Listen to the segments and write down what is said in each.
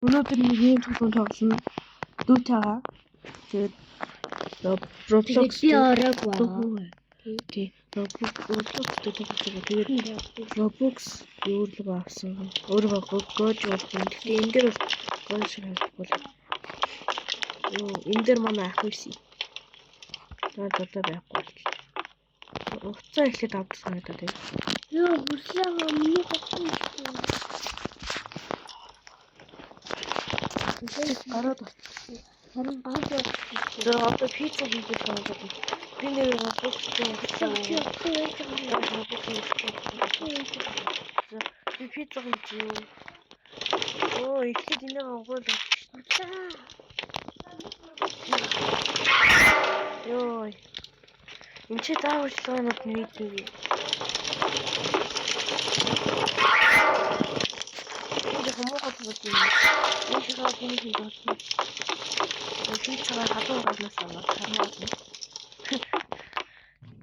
Өнөөдөр нэг юм тоглоом тоглоно. Dota-га. Тэгээд Roblox би орог байна. Тий. Roblox тэгээд Roblox өөрлөг авсан. Өөрөө гоож болсон. Гэхдээ энэ дээр бол гоож хэрэггүй. Энэ дээр манай ах байсан. Тэгээд одоо байхгүй болчих. Уцаа ихлэд авдаг санагдаад байна. Ёо, хүслээ өмнө гоцсон юм. Гараад болчихсон. Харин гад болчихсон. Тэр одоо пицца хийж байгаа юм. Би нэр Roblox-тэй би пицца хийж юу. Оо, ихлэд энийг онгойл авчихсан. Ёо. Энд чи даавчлаанууд нэг. Хамаагаад бодсон. Энэ шигээ биний хийж болсон. Пиццагаа хадуу гарнаас аваад хармаа.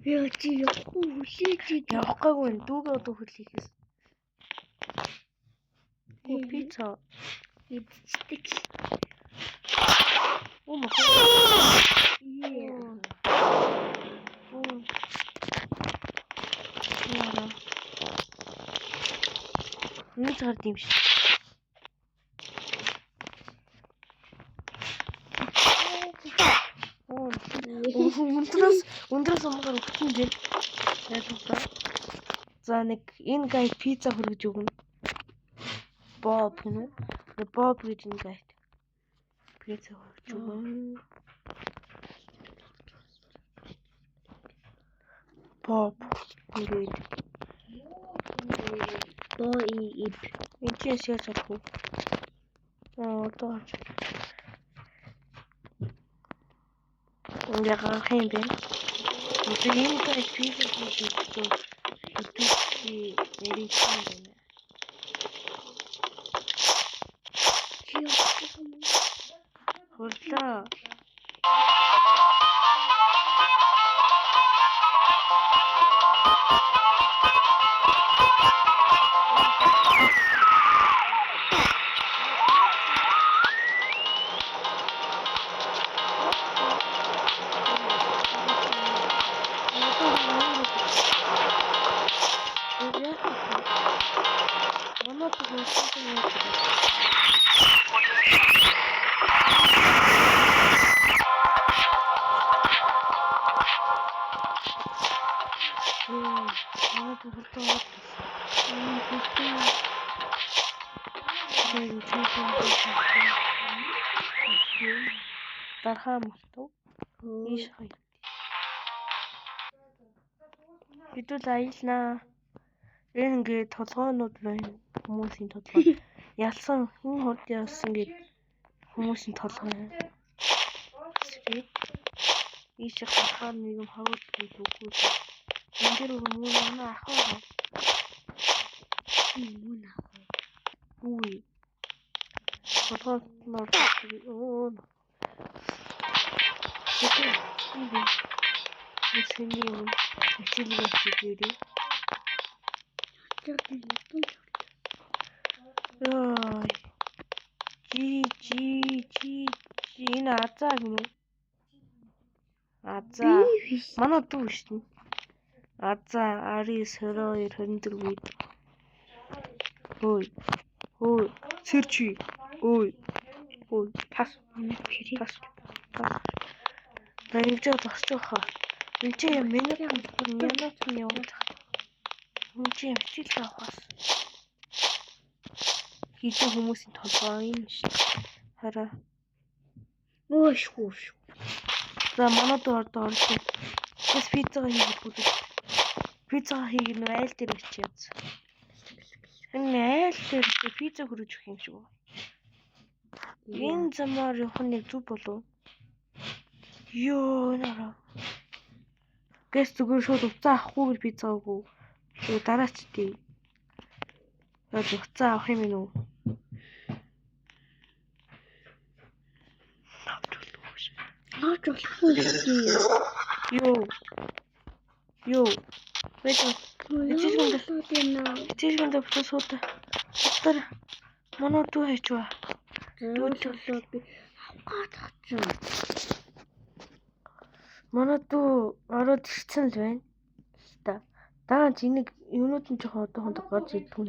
Би очи явахгүй хүлээж явахгүй нь дүүгээ одоо хүлээхээс. Пицца идчихдэг. Оо мах. Яа. Нэг цаар димш. Өндрөөс өмгөр өгсөн дээ. Яагаад? За нэг энэ гай пицца хөргөж өгнө. Боб гэнэ. Боб гэж энэ гай. Пицца хөргөж өгнө. Боб ингээд. Боо энэ чи шээс авах. Одоо ингээ гарах юм бэ? Одоо энэ гай пицца хийж өгсөн. Өдөртөө эрийх юм байна. Хурлаа. Дархаа мартав. Ийш хай. Бидүүл аялнаа. Энэ ингээд толгоонууд байна. Хүмүүсийн толгой. Ялсан хэн хурд ялсан гэд хүмүүсийн толгой. Ийш хахаар нэг юм хаваад гэж үгүй. Энэ дэр хүмүүс манай ах аа. мөн ах. Үгүй. Толгой нор оо. Тэсний юм. Хичээлээ хийгээрээ. Яа. Жи энэ азаа юм уу? Азаа. Манай дүү шүү дээ. Азаа ари сөрөө 24 үед. Ой. Сэрчи. Ой. Тас. Баяжаа тасчих хаа. Энд чи миний янаач нь яваад. Энд чи хичээл авахаас. Хийх хүмүүсийн толгой юм шүү. Хараа. Өөшгүй. За манай дүү ордоо орсон. Бас пицца хийх бүгд. Пицца хийх нь айл дээр очиж. Энэ айл дээр пицца хөрөж өгөх юм шиг байна. Энэ замаар явах нь зүг болов. Ёо нара. Гэс зүгээр шууд уцаа авахгүй пицца уугүй. Тэгээ дараач тий. Уцаа авах юм уу? Наач болохгүй. Ёо. Эцэг гэнэ бүтэн суута. Манай дүү хайчваа. Зөөлөлөө би авгаад хацсан. Манай дүү ороод ирсэн л байна. Та даанч энийг юунууд нь жоохон одоохондоо гаж идэх юм.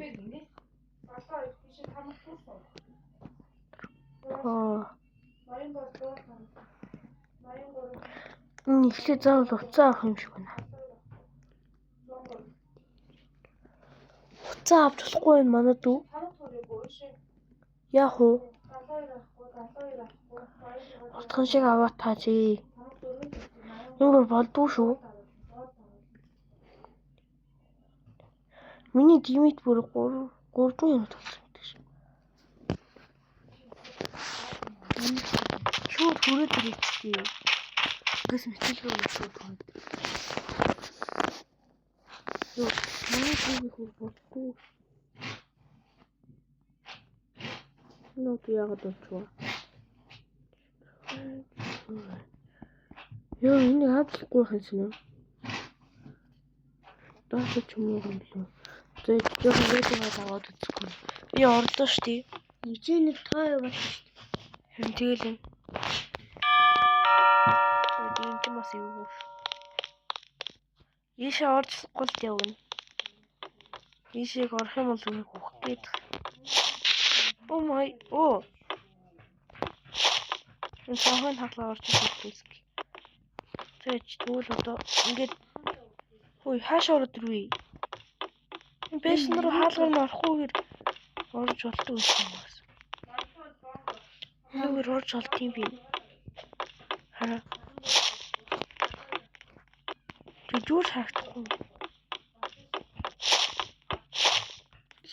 Энэ ихлэ заавал уцаа авах юм шиг байна. Уцаа авч болохгүй юм манай дүү. Яах вэ? Утхан шиг аваад таачи. Юу болдгоо шүү. Миний димит бүр 3 минут болсон гэдэг шиг. Шууд хүрээд ирчихээ. Гэс мэтэлгүй шууд хүрээд. Юу, миний димит бүр болдгоо. Нот яагаад болчихвоо? Ёо, энэ хавчлахгүй хэнсэн үү? Даач ч юм уу юм лээ. Тэгээд жоохон лээдээ аваад үзэхгүй. Би орлоо штий. Эцэг тоо яваад шүү. Харин тэгэл юм. Тэгээд энэ ч бас юу. Ийшээ орж гол явна. Ийшээг орох юм бол үгүй хөөх гээд. Oh my. Oh. Энэ сахын хаглаа орж ирсэн. Тэгээд тэгвэл одоо ингээд хөөе хаашаа ороод ирвээ? Энэ бэшн руу хаалгаар нь орохгүйгээр орж болтгүй юм байна. Нүгээр орж олт юм би. Хараа. Түжүүр харагдахгүй.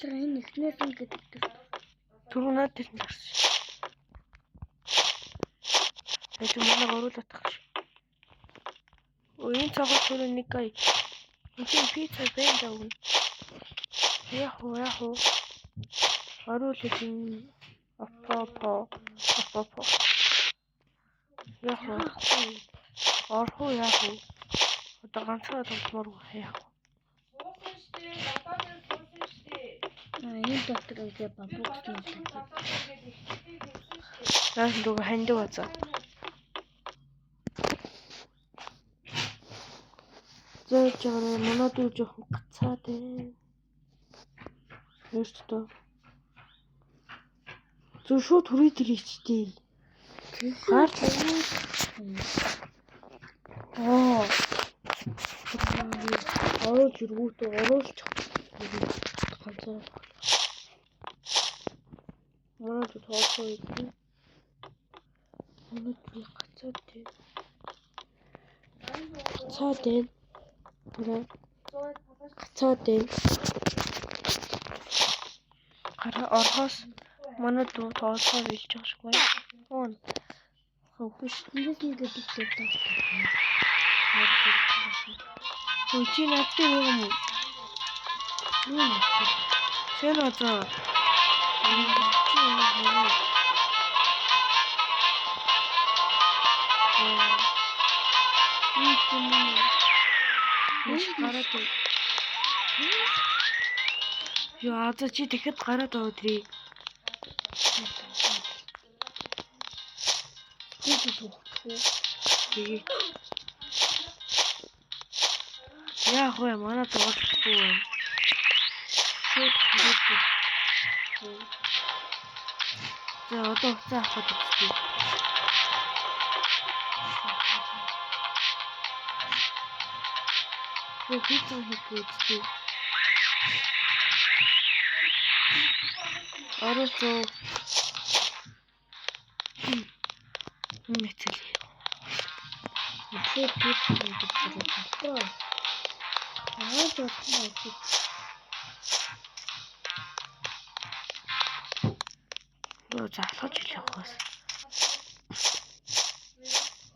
Энэ ихнээс ингээд түрүүнаад тэр нь гарсан. Энд манай оруулаад тах шиг. Энэ цагаат түрүү нэг гай. Энд пицца бэнд авна. Яах вэ? Оруулаад ин аппа. Яах вэ? Орхоо яах вэ? Одоо ганцхан толмоор яах вэ? энэ доктор үгүй бабугч юм. Наас дүүг хандив бацаа. Зөөж байгаа манай дүү жоохон гацаад байна. Өөртөө. Зүг шууд хүрээд ирчихтэй. Гарч ороод иргүүтээ оруулж ганцаар. Манай дүү тоолсоо идэв. Манай дүү гацаад байна. Гацаад байна. Гара орхоос манай дүү тоолсоо билж байгаа шиг байна. Уун. Хөөш Эндээс нэг гэдэг дээ. Үчи надад юм уу? Сэн одоо. Гараад. Яа, за чи тэгэхэд гараад аваад ирээ. Тэгээ. Яах вэ? Манай тоолохгүй байна. Шууд хүрээд. За одоо уцаа авах гэдэг. Пицца хийх. Оролцоо. Мэтэл. Эцэг пицца гэдэг байна. Аа жоо. Нөө залхаж илэх бас.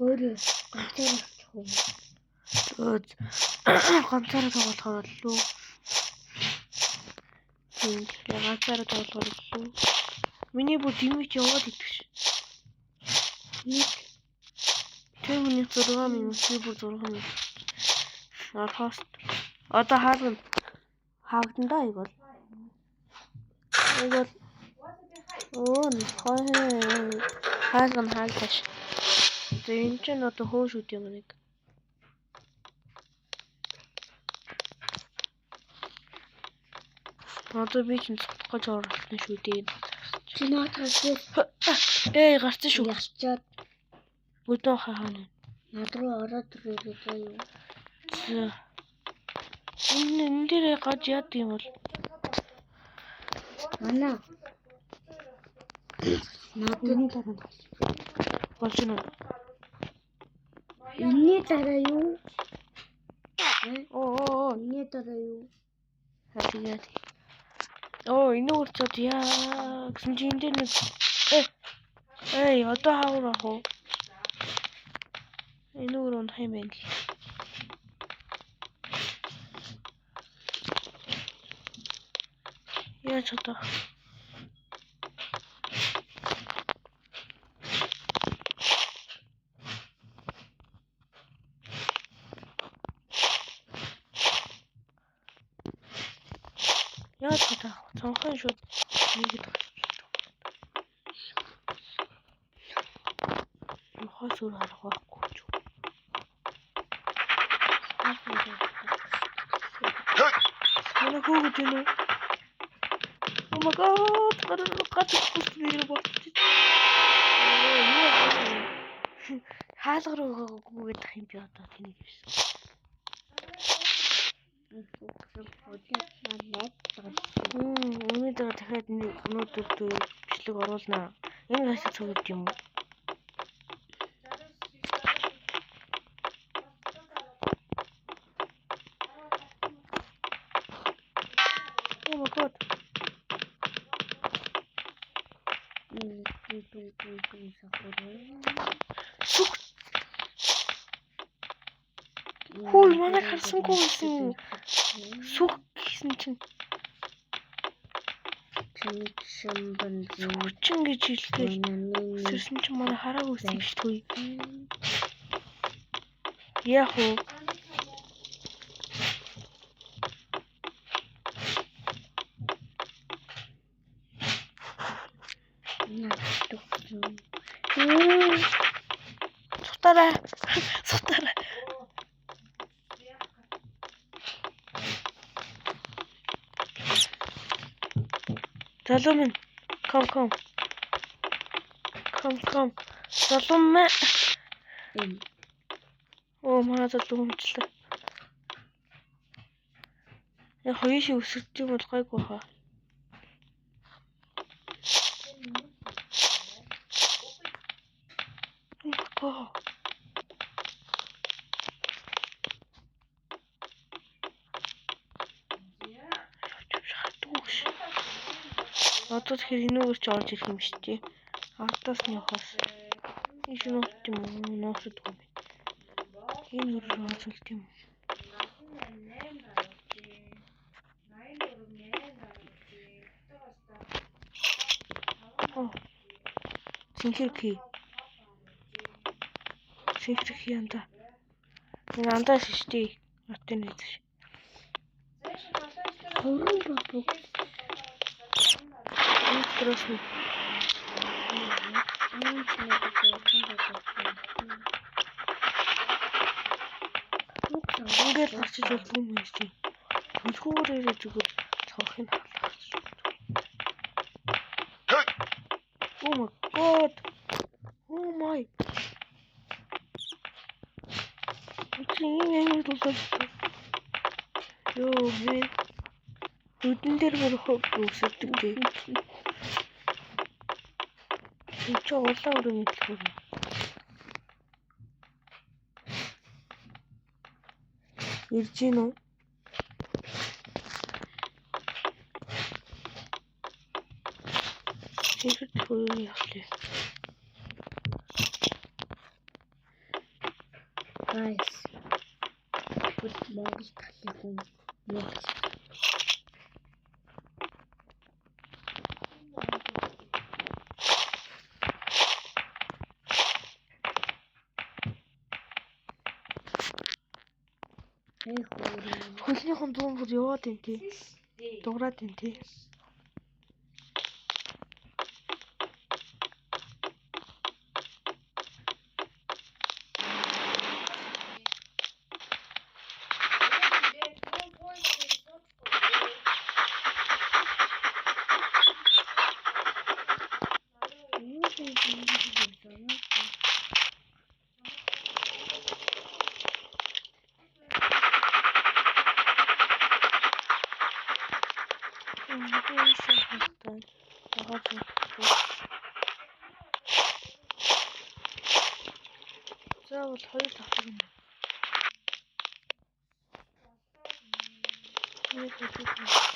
Өөрөө ганцаар очих юм. Ганцаараа тоглохоор лөө. Ганцаараа тоглохоор лөө. Миний бүр димич яваад идэх ш. Тэвний 6 минут бүр 6 минут. Орхоос. Одоо хаагдан да ийг бол. Оо хаалга нь хаалтааш. За энэ чинь одоо хөөш үт юм нэг. Одоо би чинь цогтгож оролцсон шүү дээ. Чи наадаас Гарсан шүү. ялчаад Өдөө хаана. над руу ороод ирээ заяа. За. Энэ дээр гаж яд юм бол. Манай Надад дараа болж байна. энэний дараа юу? Оо. Энэний дараа юу? Тэгээд. Энэ үрцөд яа гэсэн чи энэ дээр нэг одоо хавар ах уу? Энэ үрөнд хаймэн л. Яаж одоо? Яаж одоо? Цонхон шууд нэгэд хойс өөр харах байхгүй ч. Манай хөөгд юм уу? Oh my god, гадагшгүй болчих. Хаалга руу гүйгээд тах юм би одоо тэнийг ирсэн. Өнөөдөр дахиад нэг өнөөдөр бичлэг оруулнаа. Энэ хашаа цогт юм уу? Oh my god. Хөөе манай харсангүй байсан. Сүх гэсэн чинь чин гэж хэлдэг. Сэрсэн чинь манай хараагүй байсан шүү дээ. Яах вэ? Сутараа. Залуу минь. Come. Залуу минь. Манай залуу хүмжлээ. Яг хоёр шиг өсөлт юм бол гайгүй хаа. Одоо тэгэхээр энүүгээр ч орж ирэх юм шүү дээ. Ардаас нь явахаас. Энэ шинэ юм уу? Ноосод юм. Энэ өрөө оролт юм. Синхрхи янда. Энэ андаас шүү дээ. Артын нэзш. Хорон бабуг. Красный. Ингээд очиж болов юм шиг. Төлхөөрөө зүгээр цонхыг халах. Oh my god. Oh my. Эцэг юм дулаад. Йоо мен өдөн дээр мөрөх үсэлдэг дээ. Чи улаан өрөө мэдлгүй. Ирж гин үү? Тэгэхэд хөрөө явлаа. Guys. Good morning талхын юм. Хөлнийхэн дуун бүр яваад байна тий. Дуурайд байна тий. заавал хоёр давтах юм. Нэг хэвчээ.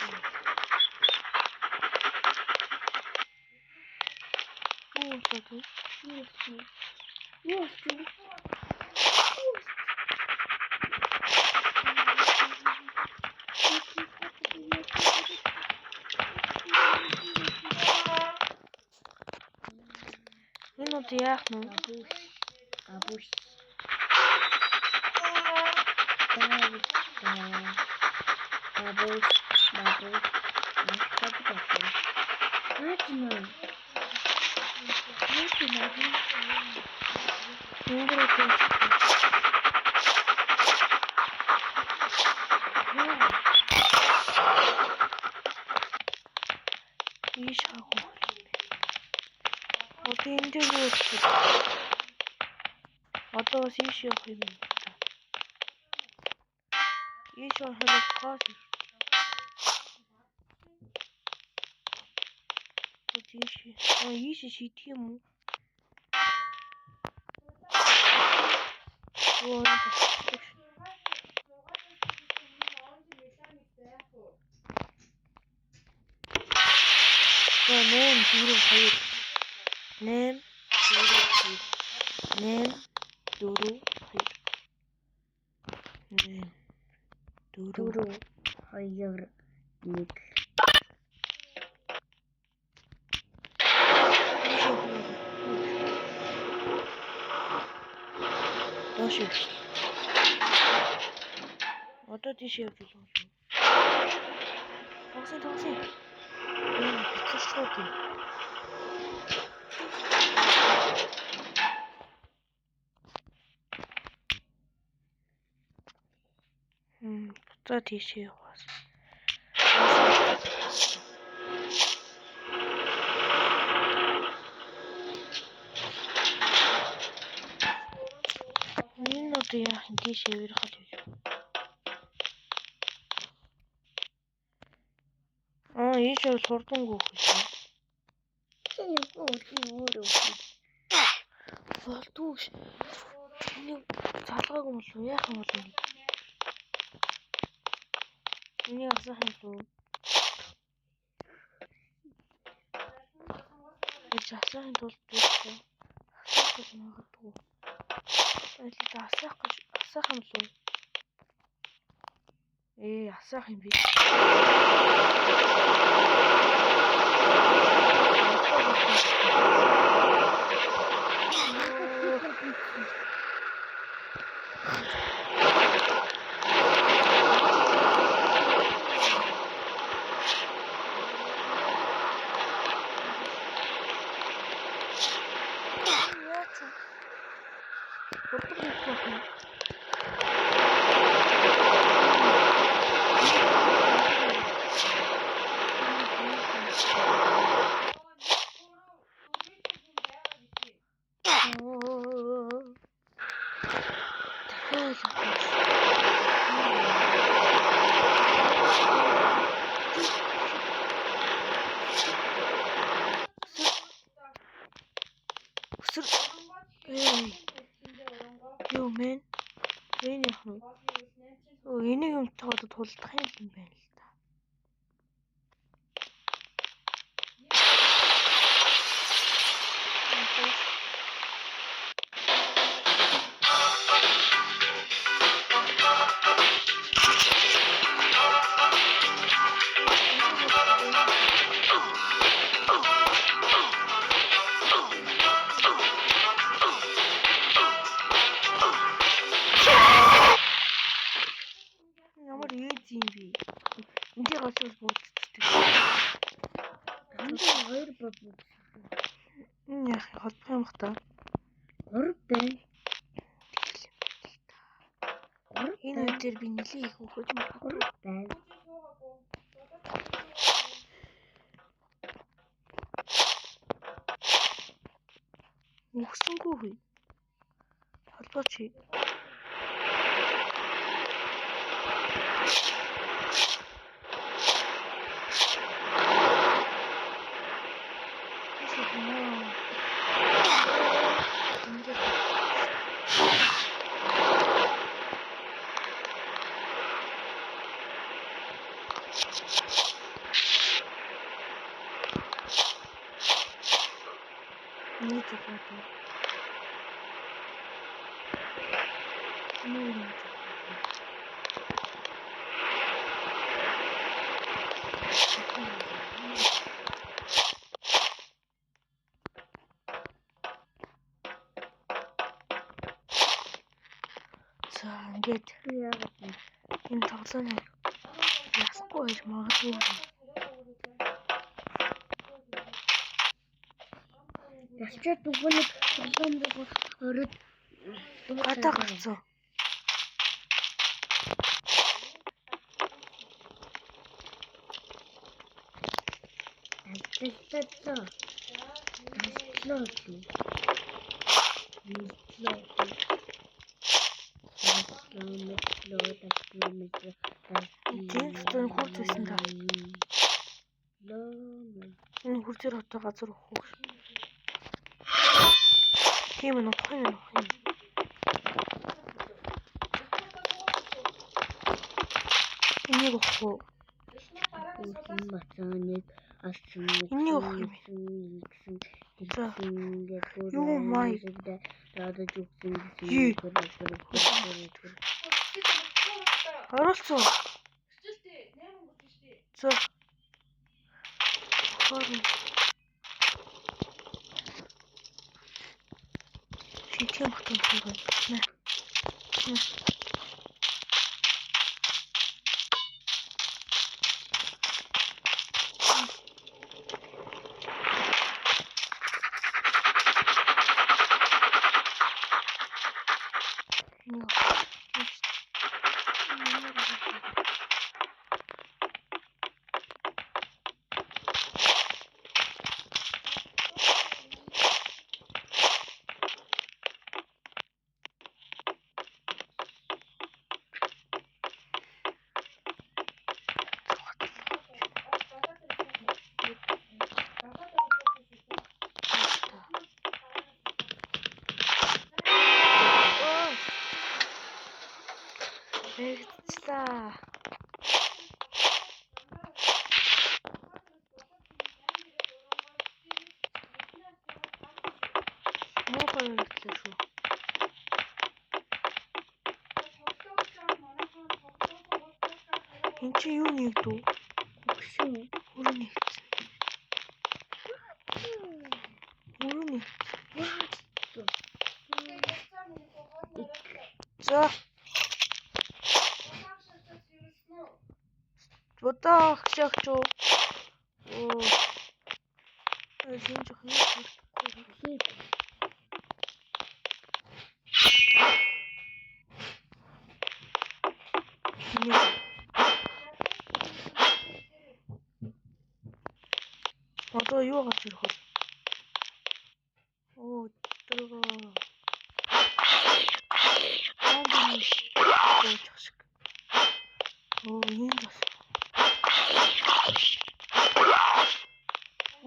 Энэ одоо яах нь? Абуш. Одоо бас ийш явах юм байна. Ийш ороход гол. Ийш шийдэх юм уу? Нэм дөрөв хоёр. Нэм дөрөв хоёр. Нэм дөрөв хоёр. Нэм дөрөв хоёр нэг. Доош. Одоо тийш явж болно. Тогсон. Бицэж шууд юм. За тийш яваас. Энэ одоо яах юм тийш явах гэж. Ийш бол хурдангуй хөөе. Болдгоош. Энийг залгаагүй юм уу? Яах юм бол? Энийг асах юм уу? Асахын тулд дүүсээ. Асах гэж магадгүй. Асах юм уу? Асах юм би. Юу мэн? Энэ яах вэ? Энийг юм тохиолдод тулдах юм байна л да. Ямар ээж юм бэ? Энд гацвал буудчихдаг. Хоёр бод. Энэ яах холбох юм хта? 3 байна. Энэ үед дээр би нэлээ их хөөхөж магадгүй байна. Өгсөнгүй. Холбооч. Не захватывай. Ну, не за, ингээд энэ тоглоомыг ясахгүй байж магадгүй. Ялчаад бүгд тоглоом бүгд ороод Гадаа гарцсан. Тэнцэн хурцсан та. Энэ хурцээр хотоо газар өгөх. Тийм нь ухах юм. Энийг ухах уу? Энийг ухах юм. Юу май? Оролцоо. За. Шийтгэн батон байна. Нэ. Эцлаа. Мохоо эцлээ шүү. Энд чи юу нэгдв? Өгсөн. Хөрөө нэгдсэн. Хөрөө нэг. За. Бодох чагч уу. Оо. Эзэн жоохон хурцгүй. Одоо юу гарч ирэх вэ? Оо, дөрөв. Оо, юм бас.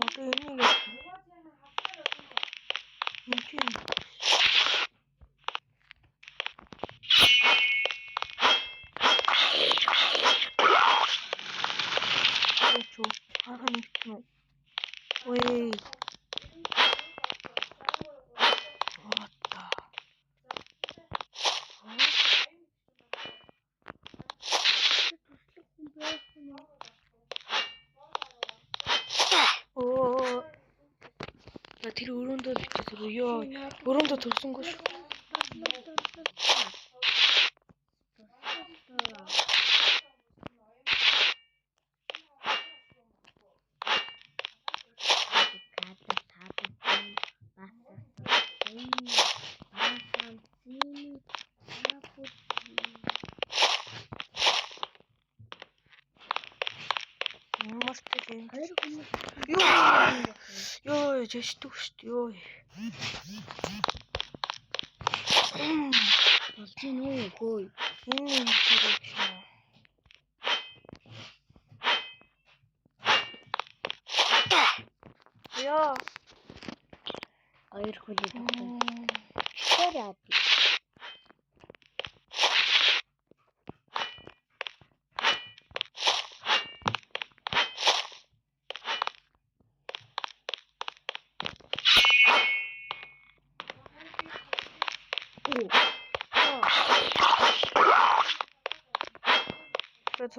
Одоо энийг Ой. Вот так. Оо. На тэр өрөөндөө бичсэн ёо. Өрөөндөө төрсөнгөө шүү. Ёо, гэж ачдаг шүү дээ. Йоо. Болж гин үү хөөе. Энэ юм хэрэг шээ. Яа. Хоёр хөлөд өгсөн. Тэр яа.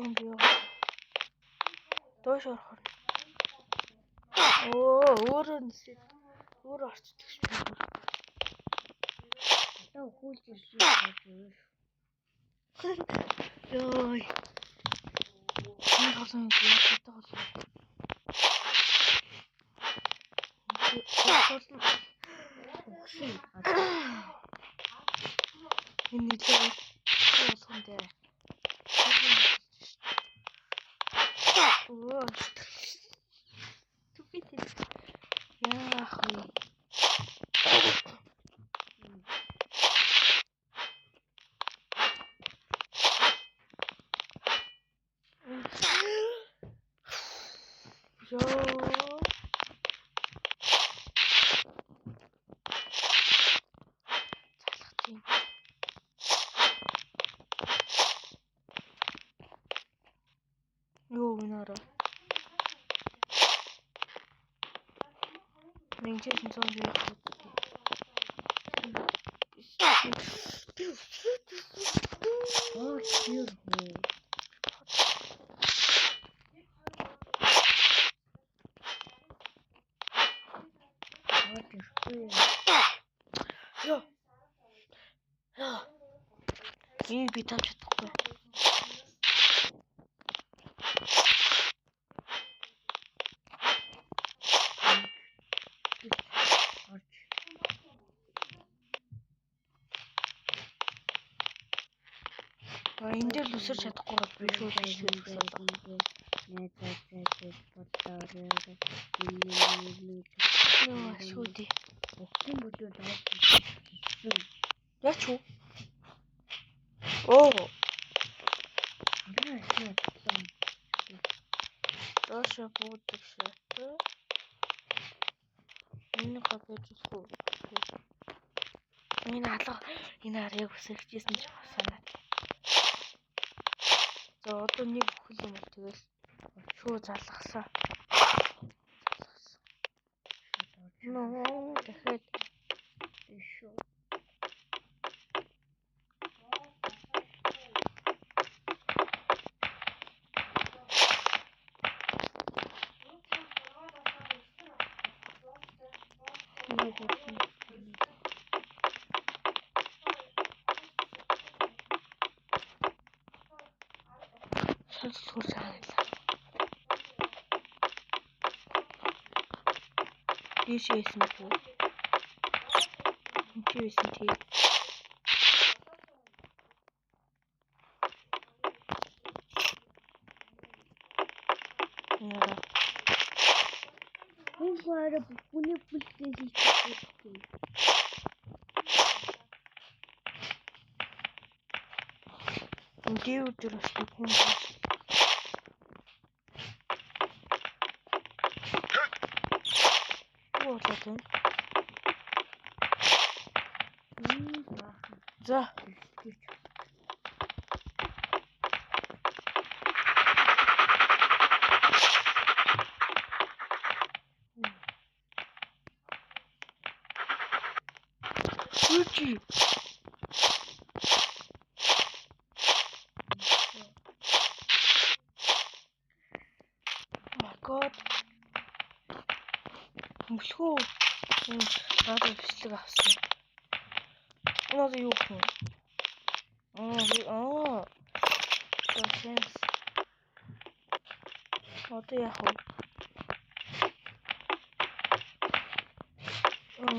Зомби яа. Доош орох. Өөрөө нисээ. Өөрөө орчдөг шүү. Одоо хүүлж ирсэн. Йой. Энэ болсон юм яа болсон. Өгсөн. Энэ нэлээ болсон дээ. Оо. Тупитэ. Яах вэ? Ёо. Юу гэнэ? Минчээс нь зомби яах вэ? Тэр хөө. Ёо. Энийг би тавьж чадахгүй. Энд дээр л үсэрч чадахгүй бол би шууд Ёо, шүүдээ. Өгсөн бүлүүд аваад. Яач уу? Оо. Доош буудаг шээ. Энэ габэжгүй. Энэ алга энэ арыг үсэрчээсэн ч басаа. За одоо нэг бүхэл юм тэгэл шуу залгасан. Ноо дахиад Шүү. шалцлуур цаалаа. Дишээсэн үү? Дишээсэн тий. Яа. Энэ хаараа бүхний бүлтээс хийчихсэн. Энд өдөр бас хүн болоод байна. За. Үгүй. God. Мөсгөө. Надад бичлэг авсан. Надад юу гэх юм? Sense. Одоо яах вэ?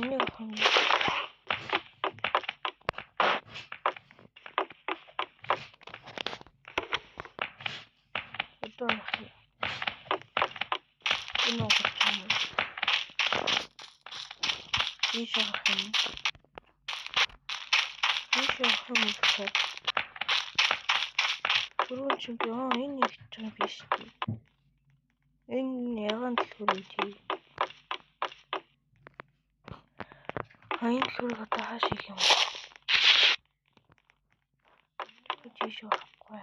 Нэг хон. Одоо яах вэ? Энэ Ийш авах юм. Ийш авах юм уу? Түрүүн чинь би энэ нэг ч юм биш үү? Энэ ягаан дэлгүүр юм тий. Энэ дэлгүүрийг одоо хааш их юм? Тийш авахгүй.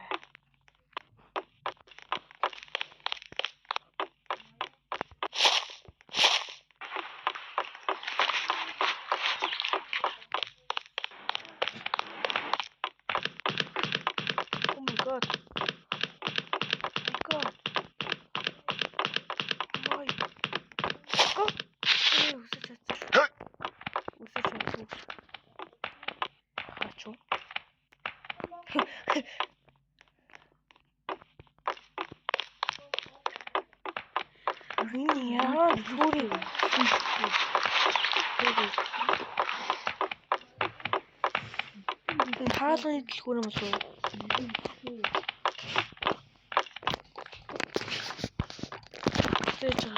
God. God. Ой. God. Усачаться. Хочу. Я фури. Хаалганы дэлгүүр юм уу? Тэжээ.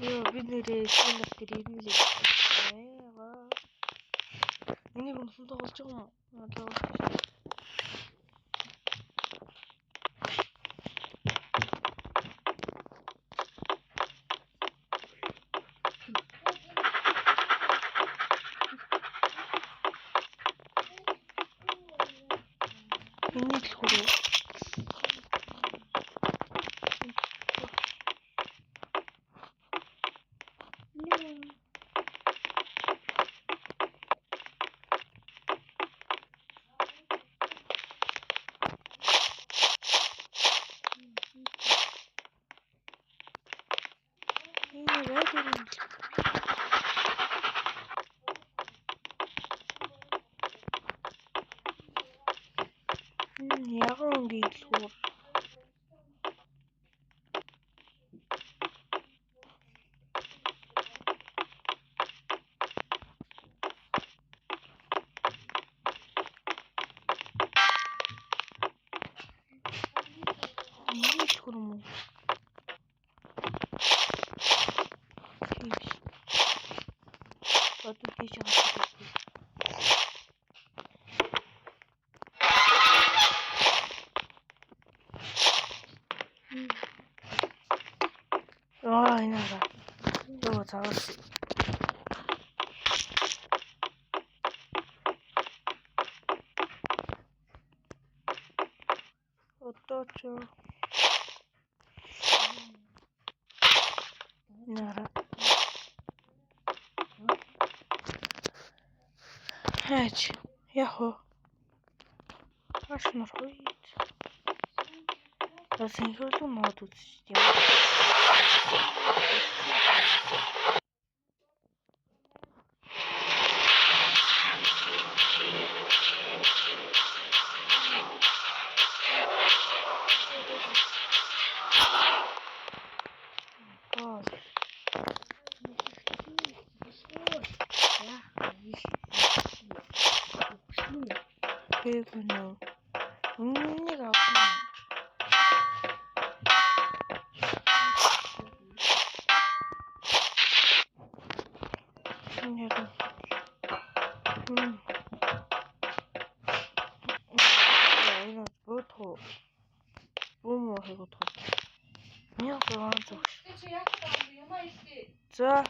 Ёо, бид нэрээ шинэ дээр ирнэ л яа. Энийг өмсөн тоглож байгаа юм уу? Одоо энэ дэлгүүр. Яган дэлгүүр. Энэ аа. Йоо цаас. Одоо ч нара. Хач. Яхо. Аш норхойд. Синхронизм мод үзчих юм. Бэгнэ. Нэг авах. За.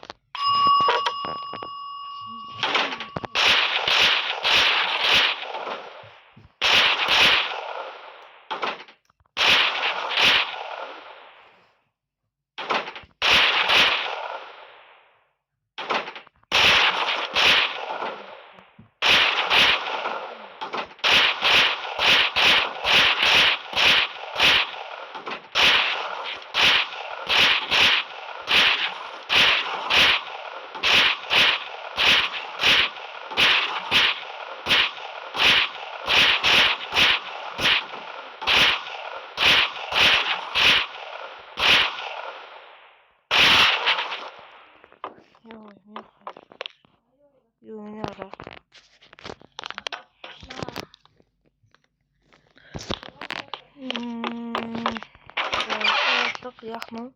Яах нь?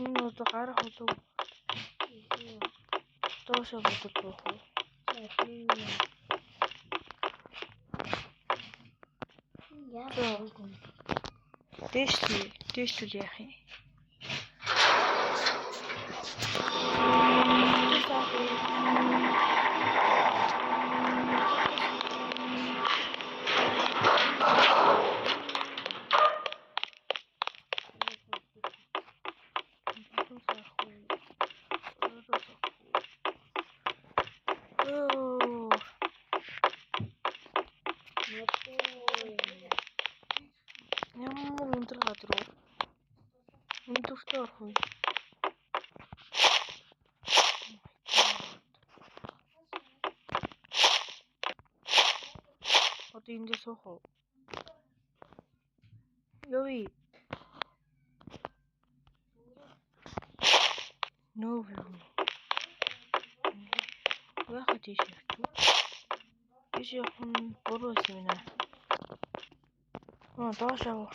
Энэ одоо гарах болов. Доошоо бодол буух уу? Дээшлүүл яах юм? Ямар өндөр газар уу? Өндөртөө орох уу? Одоо энд суух уу? Ёо. No view. Яах тийш явчих. Тийш явах нь буруу юм байна. Доош авах.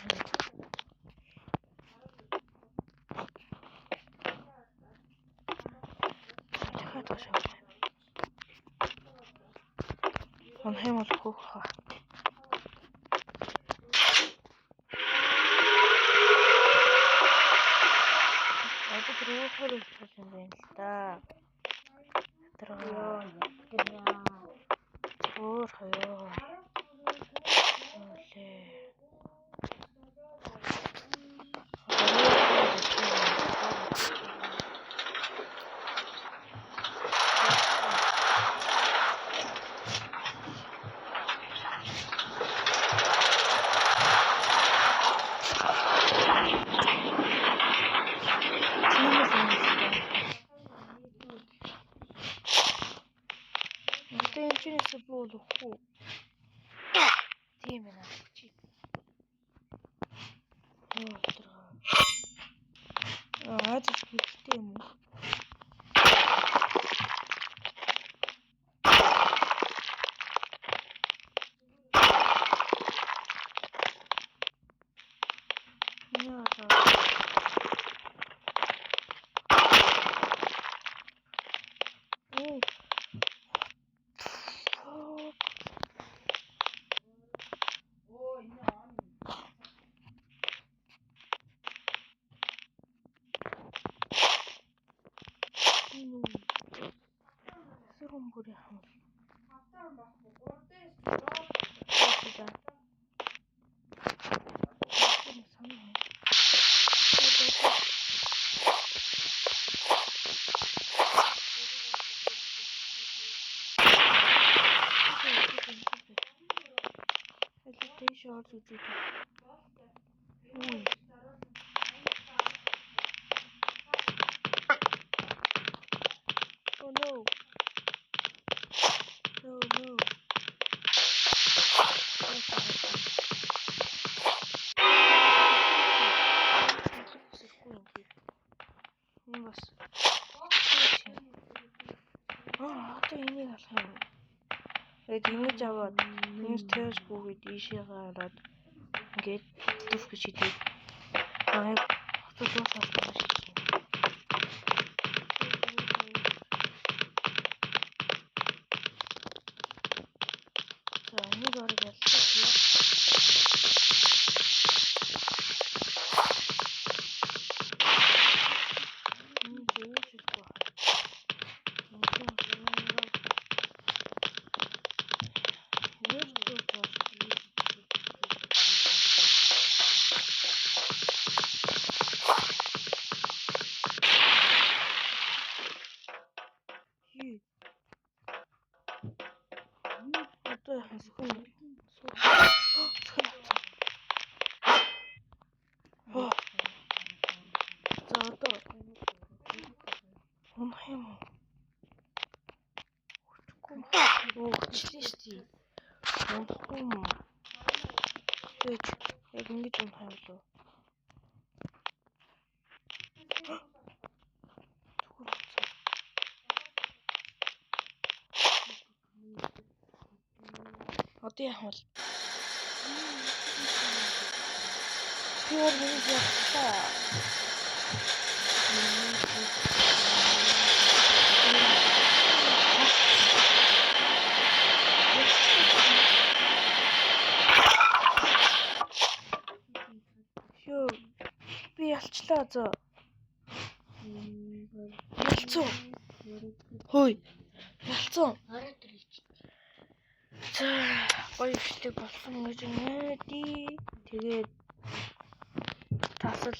Дахиад доош авах. Хэм бол хөөх хаа. Рухаар ирчих юм байна л да. Өөр хаяа. Олээ. Энэчнээс буулах уу? Тийм ээ. Аадч бүгдтэй юм уу? Сүрэмбүрийн хам. Oh no. No. Одоо энийг алах юм. Ингэж аваад энэ тэрс бүгд ийшээ гараад ингээд дүүс гэж хэлээ. Хотод дуусах гэж байна. Энийг орох яллаа. Чилишти. Тэч яг ингэж унахаа. Одоо яах вэ? Тэр миний яцлаа. Шөө. Би ялчлаа зөө. Ялцсан. Хөөе. Ялцсан. Хараад ирээч. За, гоё ихтэй болсон гэж нээдий. Тэгээд тасал